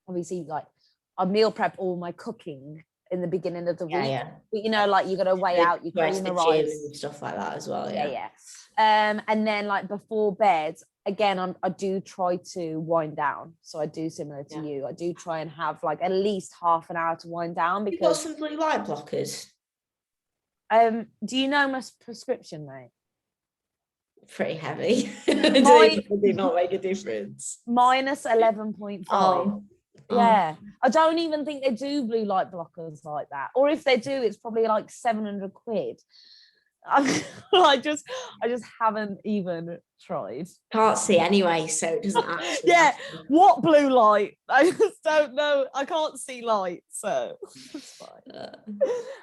obviously like I meal prep all my cooking in the beginning of the week, but you know, like you got to weigh out your cream of rice and stuff like that as well. And then like before bed, again, I do try to wind down. So I do similar to you. I do try and have like at least half an hour to wind down, because you've got some blue light blockers. Do you know my prescription, mate? Pretty heavy. Do not make a difference. Minus 11.5. Oh. Yeah, I don't even think they do blue light blockers like that, or if they do, it's probably like 700 quid. I just haven't even tried. Can't see anyway, so it doesn't actually Yeah, matter. what blue light? I just don't know. I can't see light, so it's fine.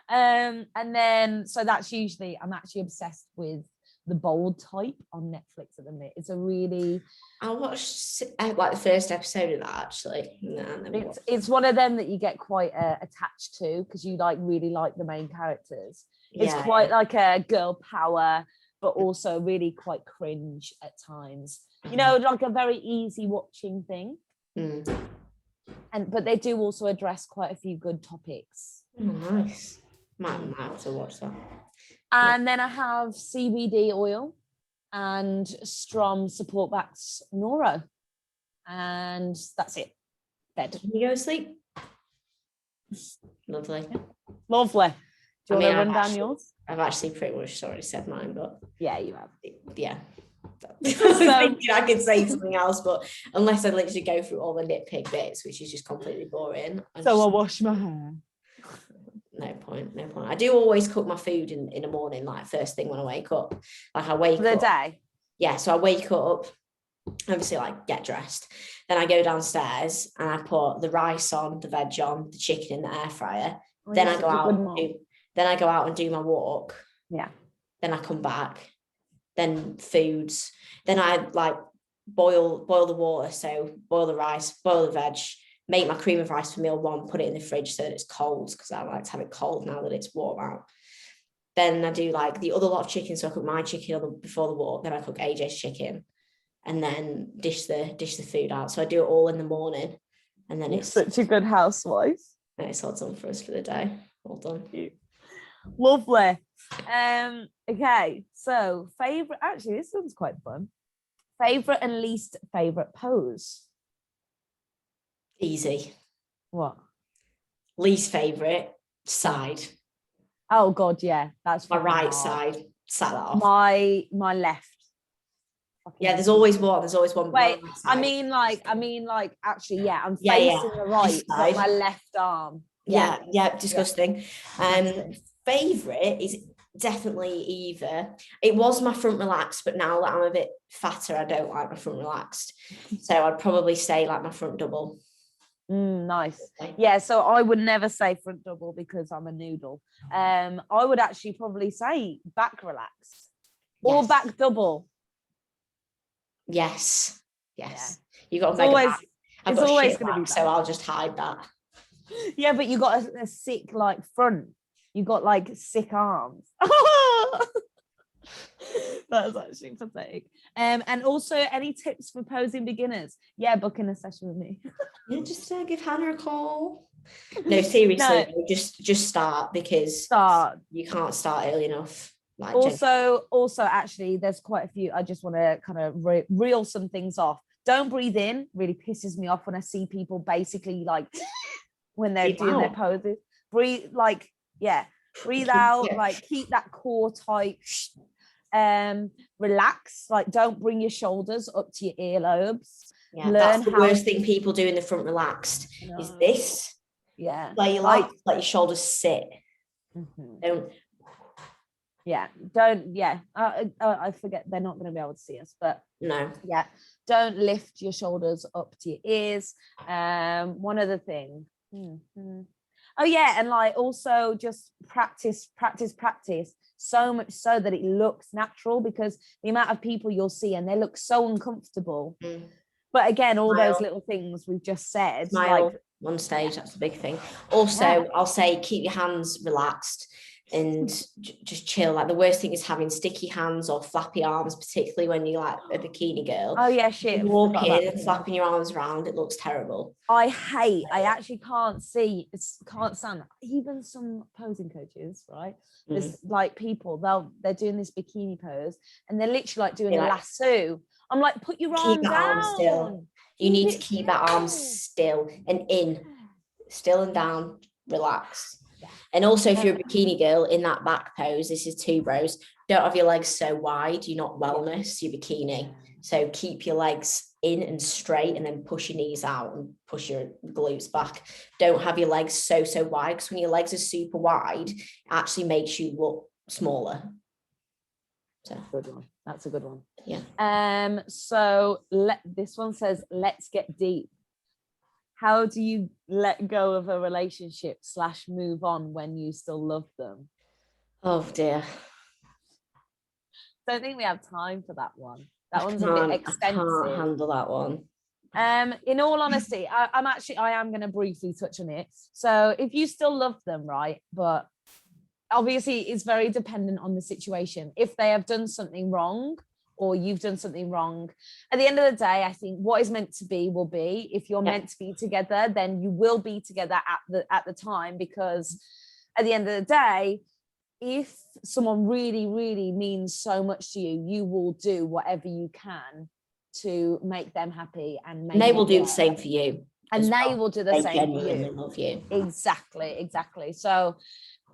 And then so that's usually I'm actually obsessed with the Bold Type on Netflix at the minute. It's a really I watched like the first episode of that actually. No, I never watched it's one of them that you get quite attached to because you like really like the main characters. It's Yeah, quite like a girl power, but also really quite cringe at times. You know, like a very easy watching thing. Mm. But they do also address quite a few good topics. Oh, nice. Might have to watch that. And then I have CBD oil and Strom support backs Noro. And that's it. Bed. Can you go to sleep? Lovely. Lovely. Do you want to run down yours? I've actually pretty much already said mine, but yeah, you have. Yeah. So, I could say something else, but unless I literally go through all the nitpick bits, which is just completely boring. I'll wash my hair. No point. I do always cook my food in the morning, like first thing when I wake up. Like I wake the up. day. Yeah, so I wake up, obviously like get dressed. Then I go downstairs and I put the rice on, the veg on, the chicken in the air fryer. Then I go out and do my walk. Yeah. Then I come back. Then foods. Then I like boil the water. So boil the rice, boil the veg, make my cream of rice for meal one, put it in the fridge so that it's cold because I like to have it cold now that it's warm out. Then I do like the other lot of chicken. So I cook my chicken before the walk. Then I cook AJ's chicken and then dish the food out. So I do it all in the morning. And then it's such a good housewife. And it's all done for us for the day. All done. Lovely. Okay, so favorite. Actually, this one's quite fun. Favorite and least favorite pose. Easy. What? Least favorite side. Oh God, yeah, that's my right hard. side. Sat that off. My left. Yeah, there's always one. Wait, right I mean like actually, yeah, I'm facing the right, but my left arm. Yeah, disgusting. Favorite is definitely either. It was my front relaxed, but now that I'm a bit fatter, I don't like my front relaxed. So I'd probably say like my front double. Nice. Yeah, so I would never say front double because I'm a noodle. I would actually probably say back relaxed or back double. Yes. Yeah. You got it's always going to be so I'll just hide that. Yeah, but you got a sick like front. You got like sick arms. That's actually pathetic. And also, any tips for posing beginners? Yeah, booking a session with me. Yeah, just give Hannah a call. No, seriously, just start because you can't start early enough. Like also, actually, there's quite a few. I just want to kind of reel some things off. Don't breathe in. Really pisses me off when I see people basically like when they're doing their poses. Breathe out. Like keep that core tight. Relax. Like don't bring your shoulders up to your earlobes. Yeah, that's the worst thing people do in the front relaxed is this. Yeah, let your shoulders sit. Don't. Yeah, don't. Yeah, I forget they're not going to be able to see us, but no. Yeah, don't lift your shoulders up to your ears. One other thing. Oh yeah, and like also just practice so much so that it looks natural, because the amount of people you'll see and they look so uncomfortable. But again, all those little things we've just said. Smile like on stage, that's the big thing. Also, I'll say keep your hands relaxed and just chill. Like the worst thing is having sticky hands or flappy arms, particularly when you're like a bikini girl. Oh yeah, shit. Walking and flapping your arms around, it looks terrible. I actually can't stand that. Even some posing coaches, right? There's like people, they're doing this bikini pose and they're literally like doing a lasso. I'm like, put your arm down. Still. You need to keep that arm still and still and down, relax. And also, if you're a bikini girl in that back pose, this is two bros, don't have your legs so wide. You're not wellness, you're bikini. So keep your legs in and straight and then push your knees out and push your glutes back. Don't have your legs so wide, because when your legs are super wide, it actually makes you look smaller. So good one. That's a good one. Yeah. So this one says, let's get deep. How do you let go of a relationship / move on when you still love them? Oh dear. Don't think we have time for that one. That one's a bit extensive. I can't handle that one. In all honesty, I am going to briefly touch on it. So if you still love them, right, but obviously it's very dependent on the situation. If they have done something wrong or you've done something wrong, at the end of the day, I think what is meant to be will be. If you're meant to be together, then you will be together at the time, because at the end of the day, if someone really, really means so much to you, you will do whatever you can to make them happy, and they will do the same for you. And they will do the same for you. They genuinely love you. Exactly. So,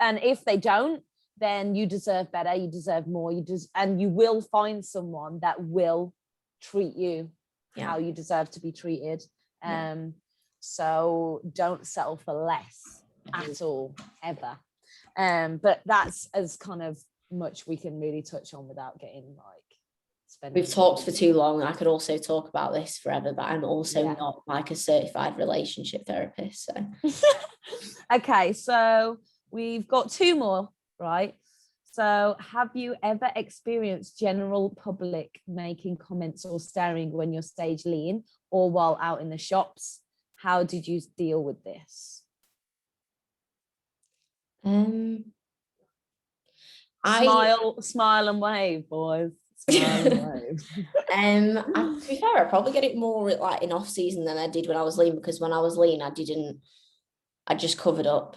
and if they don't, then you deserve better, you deserve more, and you will find someone that will treat you how you deserve to be treated. So don't settle for less at all, ever. But that's as kind of much we can really touch on without getting like spending. We've talked for too long. I could also talk about this forever, but I'm also not like a certified relationship therapist. So okay, so we've got 2 more, right? So have you ever experienced general public making comments or staring when you're stage lean or while out in the shops? How did you deal with this? Smile and wave, boys. Smile and wave. To be fair, I probably get it more like in off season than I did when I was lean, because when I was lean, I just covered up.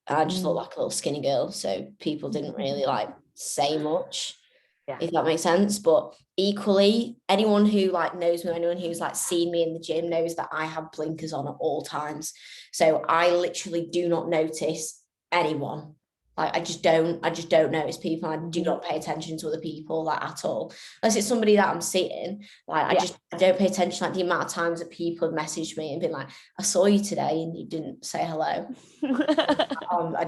I just looked like a little skinny girl, so people didn't really like say much, if that makes sense. But equally, anyone who like knows me, anyone who's like seen me in the gym knows that I have blinkers on at all times. So I literally do not notice anyone. Like I just don't notice people. I do not pay attention to other people like at all. Unless it's somebody that I'm seeing. Like I don't pay attention. Like the amount of times that people have messaged me and been like, I saw you today and you didn't say hello. I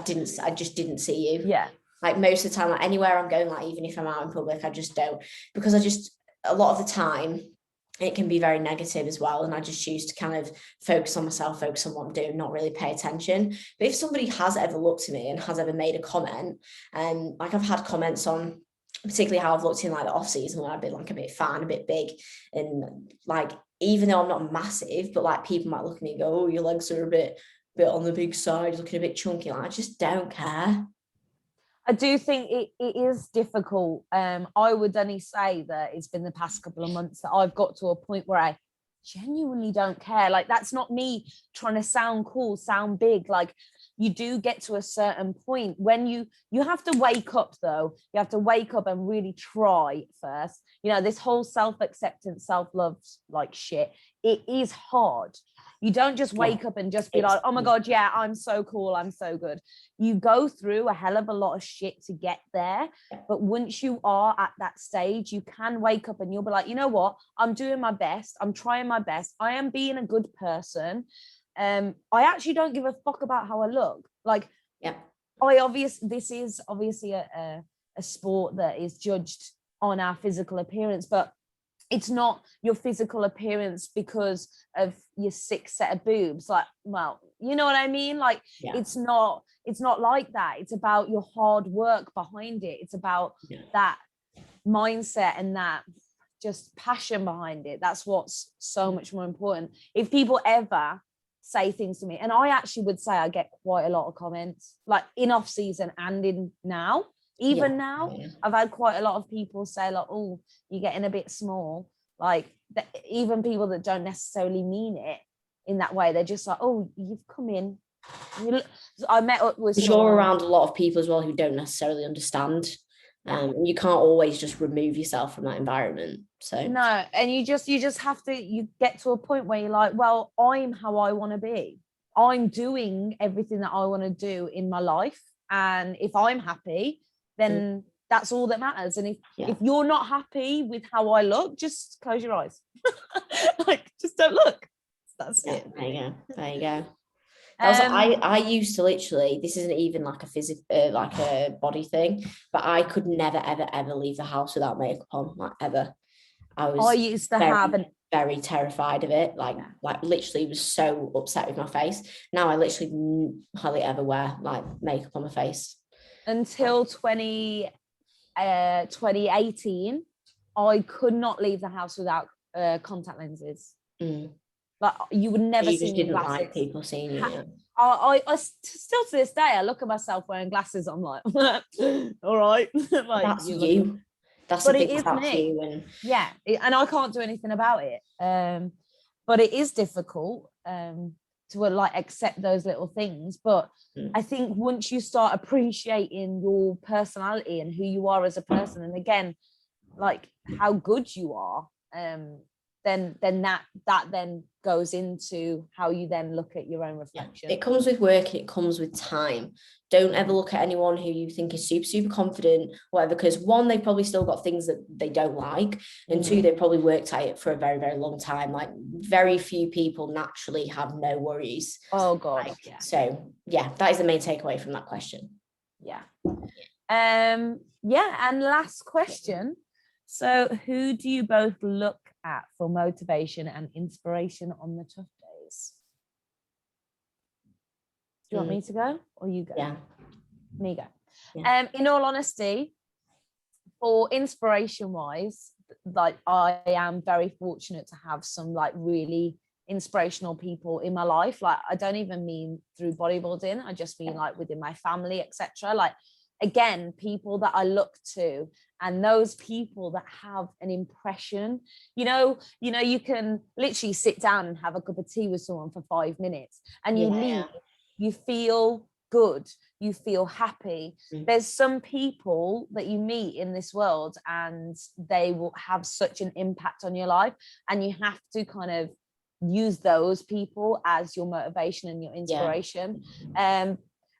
just didn't see you. Yeah. Like most of the time, like anywhere I'm going, like even if I'm out in public, I just don't, because a lot of the time it can be very negative as well. And I just choose to kind of focus on myself, focus on what I'm doing, not really pay attention. But if somebody has ever looked at me and has ever made a comment, and like I've had comments on particularly how I've looked in like the off season when I've been like a bit fat and a bit big, and like even though I'm not massive, but like people might look at me and go, oh, your legs are a bit on the big side, looking a bit chunky. Like I just don't care. I do think it is difficult. I would only say that it's been the past couple of months that I've got to a point where I genuinely don't care. Like that's not me trying to sound cool, sound big. Like you do get to a certain point when you have to wake up though. You have to wake up and really try first. You know, this whole self-acceptance, self-love like shit, it is hard. You don't just wake up and just be like, oh my God, yeah, I'm so cool, I'm so good. You go through a hell of a lot of shit to get there. But once you are at that stage, you can wake up and you'll be like, you know what? I'm doing my best. I'm trying my best. I am being a good person. I actually don't give a fuck about how I look. Like, this is obviously a sport that is judged on our physical appearance, but it's not your physical appearance because of your 6 set of boobs. Like, well, you know what I mean? Like, it's not like that. It's about your hard work behind it. It's about that mindset and that just passion behind it. That's what's so much more important. If people ever say things to me, and I actually would say I get quite a lot of comments, like in off season and in now. Even now, I've had quite a lot of people say like, oh, you're getting a bit small. Like even people that don't necessarily mean it in that way. They're just like, oh, you've come in. I met up with someone. You're around a lot of people as well who don't necessarily understand. You can't always just remove yourself from that environment. So no, and you just have to, you get to a point where you're like, well, I'm how I want to be. I'm doing everything that I want to do in my life. And if I'm happy, then that's all that matters. And if you're not happy with how I look, just close your eyes. Like, just don't look. That's it. There you go. I used to literally, this isn't even like a physical, like a body thing, but I could never, ever, ever leave the house without makeup on, like ever. I was used to very, have very terrified of it. Like literally was so upset with my face. Now I literally hardly ever wear like makeup on my face. Until 2018, I could not leave the house without contact lenses. Like you would never see me in glasses. Like people seeing you. Yeah. I still to this day, I look at myself wearing glasses. I'm like, all right, like that's you. That's but the it thing, is that's me. you, and and I can't do anything about it. But it is difficult to like accept those little things. But I think once you start appreciating your personality and who you are as a person, and again, like how good you are, then that then goes into how you then look at your own reflection. It comes with work and it comes with time. Don't ever look at anyone who you think is super, super confident, whatever, because one, they've probably still got things that they don't like, and two, they've probably worked at it for a very, very long time. Like very few people naturally have no worries. Oh God. Like, so that is the main takeaway from that question. And last question. So who do you both look at for motivation and inspiration on the tough days? Do you want me to go or you go? Me go. In all honesty, for inspiration wise, like I am very fortunate to have some like really inspirational people in my life. Like I don't even mean through bodybuilding, I just mean like within my family, etc. Like again, people that I look to, and those people that have an impression, you know, you can literally sit down and have a cup of tea with someone for 5 minutes and you leave, you feel good, you feel happy. There's some people that you meet in this world and they will have such an impact on your life, and you have to kind of use those people as your motivation and your inspiration.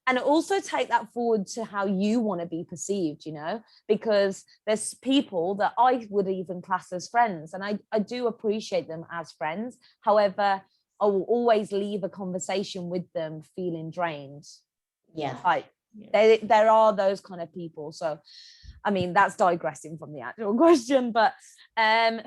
And also take that forward to how you want to be perceived, you know, because there's people that I would even class as friends, and I do appreciate them as friends. However, I will always leave a conversation with them feeling drained. Like there are those kind of people. So, I mean, that's digressing from the actual question, but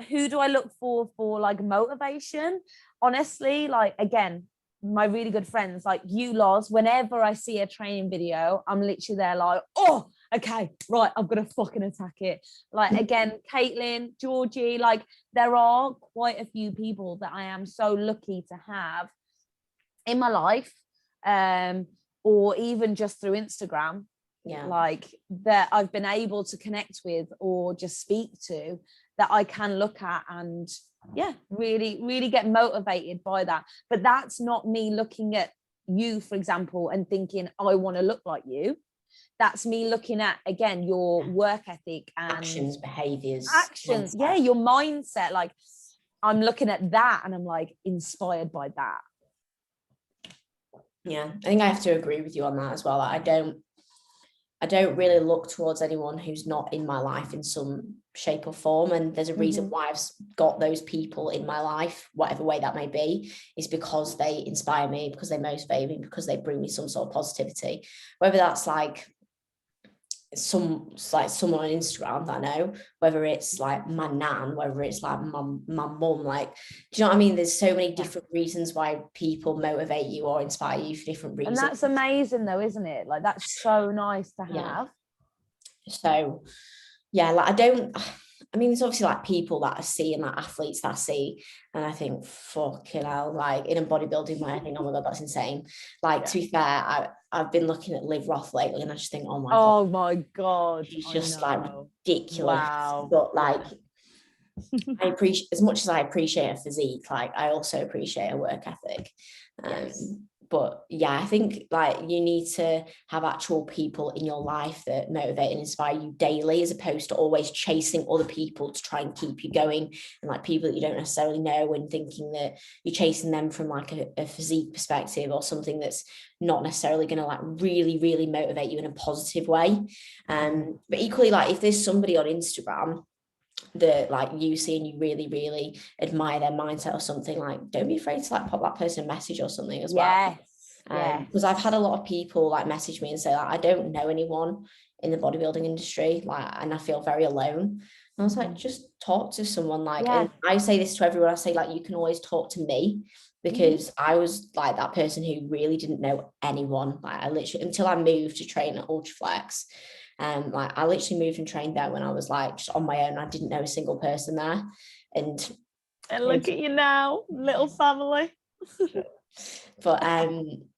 who do I look for like motivation? Honestly, like again, my really good friends like you, Loz, whenever I see a training video, I'm literally there like, oh, okay, right, I've got to fucking attack it. Like again, Caitlin, Georgie, like there are quite a few people that I am so lucky to have in my life, or even just through Instagram, like that I've been able to connect with or just speak to, that I can look at and really get motivated by that. But that's not me looking at you, for example, and thinking I want to look like you. That's me looking at, again, your work ethic and actions, behaviors, mindset. Your mindset. Like I'm looking at that and I'm like inspired by that. I think I have to agree with you on that as well. I don't really look towards anyone who's not in my life in some shape or form. And there's a reason why I've got those people in my life, whatever way that may be, is because they inspire me, because they motivate me, because they bring me some sort of positivity. Whether that's like someone on Instagram that I know, whether it's like my nan, whether it's like my mum, like, do you know what I mean? There's so many different reasons why people motivate you or inspire you for different reasons. And that's amazing though, isn't it? Like that's so nice to have. So like I mean, there's obviously like people that I see and like athletes that I see, and I think, fucking hell, like in a bodybuilding way, I think, oh my God, that's insane. Like, to be fair, I've been looking at Liv Roth lately, and I just think, oh my God, she's just like ridiculous. Wow. But like, I appreciate, as much as I appreciate her physique, like I also appreciate her work ethic. But I think like you need to have actual people in your life that motivate and inspire you daily, as opposed to always chasing other people to try and keep you going, and like people that you don't necessarily know, and thinking that you're chasing them from like a physique perspective or something that's not necessarily going to like really, really motivate you in a positive way. But equally, like if there's somebody on Instagram that like you see and you really, really admire their mindset or something, like don't be afraid to like pop that person a message or something as well. Because I've had a lot of people like message me and say like, I don't know anyone in the bodybuilding industry, like, and I feel very alone. And I was like, just talk to someone, like, and I say this to everyone. I say like, you can always talk to me, because I was like that person who really didn't know anyone. Like, I literally, until I moved to train at Ultraflex, like I literally moved and trained there when I was like just on my own. I didn't know a single person there, and look at you now, little family. But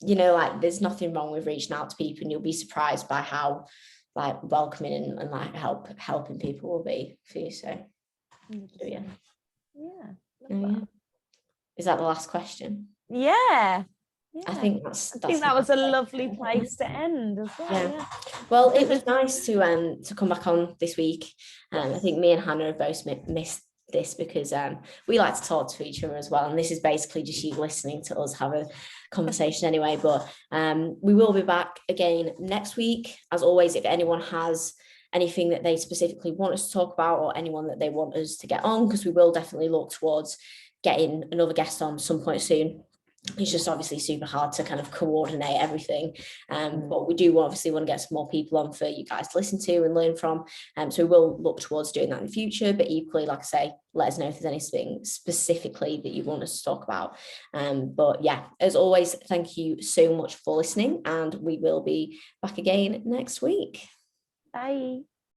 you know, like, there's nothing wrong with reaching out to people, and you'll be surprised by how like welcoming and like helping people will be for you. So yeah. Is that the last question? Yeah. I think that's that was a lovely place to end as well. Yeah. Well, it was nice to come back on this week. I think me and Hannah have both missed this, because we like to talk to each other as well, and this is basically just you listening to us have a conversation anyway. But we will be back again next week. As always, if anyone has anything that they specifically want us to talk about, or anyone that they want us to get on, because we will definitely look towards getting another guest on some point soon. It's just obviously super hard to kind of coordinate everything, but we do obviously want to get some more people on for you guys to listen to and learn from, so we will look towards doing that in the future. But equally, like I say, let us know if there's anything specifically that you want us to talk about. But yeah, as always, thank you so much for listening, and we will be back again next week. Bye.